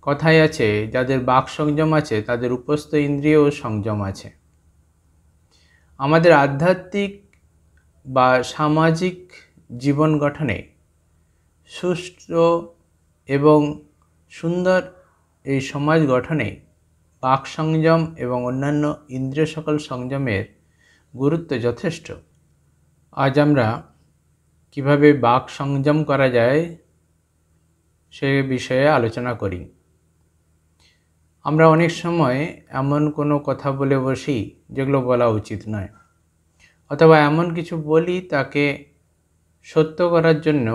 কথায় আছে, যাদের বাক সংযম আছে তাদের উপস্থ ইন্দ্রিয়ও সংযম আছে। আমাদের আধ্যাত্মিক বা সামাজিক জীবন গঠনে সুষ্ঠু এবং সুন্দর এই সমাজ গঠনে বাক সংযম এবং অন্যান্য ইন্দ্রিয় সকল সংযমের গুরুত্ব যথেষ্ট। আজ আমরা কিভাবে বাক সংযম করা যায় সে বিষয়ে আলোচনা করি। আমরা অনেক সময় এমন কোনো কথা বলে বসি যেগুলো বলা উচিত নয়, অথবা এমন কিছু বলি তাকে সত্য করার জন্য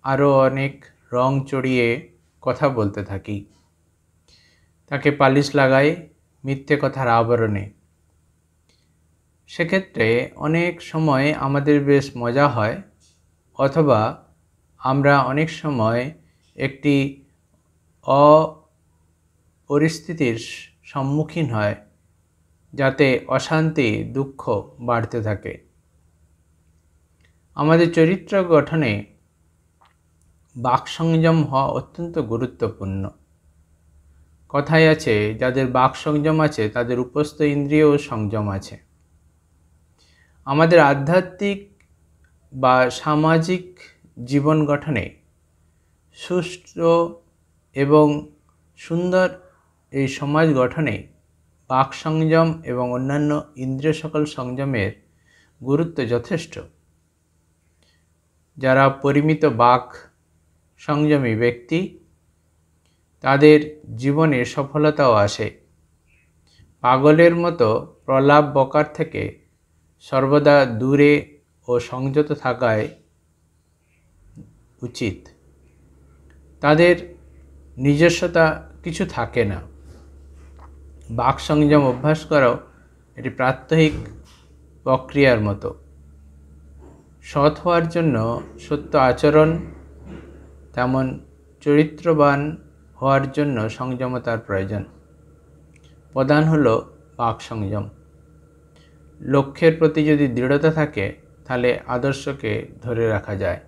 আরও অনেক রং চড়িয়ে কথা বলতে থাকি, তাকে পালিশ লাগাই মিথ্যে কথার আবরণে। সেক্ষেত্রে অনেক সময় আমাদের বেশ মজা হয়, অথবা আমরা অনেক সময় একটি পরিস্থিতির সম্মুখীন হয় যাতে অশান্তি দুঃখ বাড়তে থাকে। আমাদের চরিত্র গঠনে বাক সংযম হওয়া অত্যন্ত গুরুত্বপূর্ণ। কথায় আছে, যাদের বাক সংযম আছে তাদের উপস্থ ইন্দ্রিয়ও সংযম আছে। আমাদের আধ্যাত্মিক বা সামাজিক জীবন গঠনে সুষ্ঠু এবং সুন্দর এই সমাজ গঠনে বাক সংযম এবং অন্যান্য ইন্দ্রিয় সকল সংযমের গুরুত্ব যথেষ্ট। যারা পরিমিত বাক সংযমী ব্যক্তি তাদের জীবনে সফলতাও আসে। পাগলের মতো প্রলাপ বকার থেকে সর্বদা দূরে ও সংযত থাকাই উচিত। তাদের নিজস্বতা কিছু থাকে না। বাক সংযম অভ্যাস করাও এটি প্রাত্যহিক প্রক্রিয়ার মতো। সৎ হওয়ার জন্য সত্য আচরণ, তেমন চরিত্রবান হওয়ার জন্য সংযমতার প্রয়োজন। প্রধান হলো বাক সংযম। লক্ষ্যের প্রতি যদি দৃঢ়তা থাকে তাহলে আদর্শকে ধরে রাখা যায়।